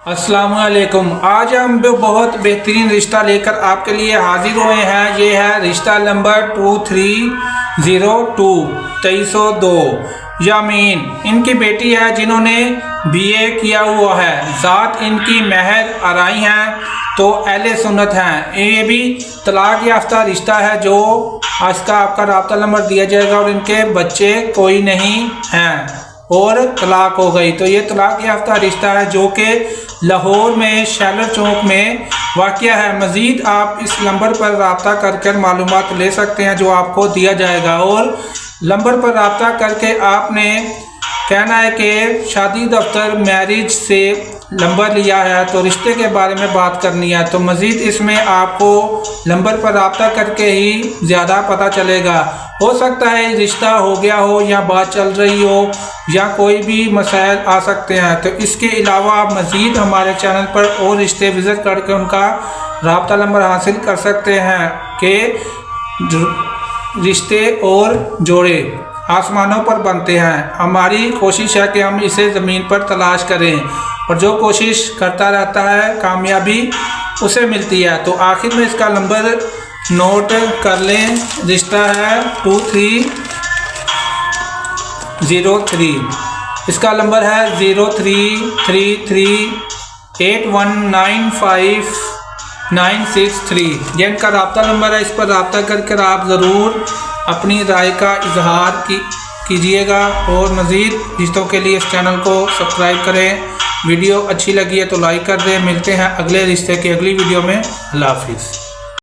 अस्सलाम वालेकुम। आज हम बहुत बेहतरीन रिश्ता लेकर आपके लिए हाजिर हुए हैं। ये है रिश्ता नंबर 2302 2302। यामीन इनकी बेटी है जिन्होंने BA किया हुआ है। ज़ात इनकी महर आराई हैं तो अहले सुन्नत हैं। ये भी तलाक याफ्ता रिश्ता है जो आज का आपका राब्ता नंबर दिया जाएगा और इनके बच्चे कोई नहीं हैं और तलाक हो गई। तो ये तलाक याफ्ता रिश्ता है जो कि लाहौर में शैलर चौक में वाक़या है। मज़ीद आप इस नंबर पर रब्ता कर मालूमात ले सकते हैं जो आपको दिया जाएगा। और नंबर पर रब्ता करके आपने कहना है कि शादी दफ्तर मैरिज से नंबर लिया है तो रिश्ते के बारे में बात करनी है। तो मज़ीद इसमें आपको नंबर पर रब्ता करके ही ज़्यादा पता चलेगा। हो सकता है रिश्ता हो गया हो या बात चल रही हो या कोई भी मसाइल आ सकते हैं। तो इसके अलावा आप मज़ीद हमारे चैनल पर और रिश्ते विज़िट करके उनका रब्ता नंबर हासिल कर सकते हैं कि रिश्ते और जोड़े आसमानों पर बनते हैं। हमारी कोशिश है कि हम इसे ज़मीन पर तलाश करें और जो कोशिश करता रहता है कामयाबी उसे मिलती है। तो आखिर में इसका नंबर नोट कर लें। रिश्ता है 2303। इसका नंबर है 0333819596 ये इनका रब्ता नंबर है। इस पर रब्ता करके आप ज़रूर अपनी राय का इजहार कीजिएगा और मज़ीद रिश्तों के लिए इस चैनल को सब्सक्राइब करें। वीडियो अच्छी लगी है तो लाइक कर दें। मिलते हैं अगले रिश्ते की अगली वीडियो में। अल्लाह हाफिज़।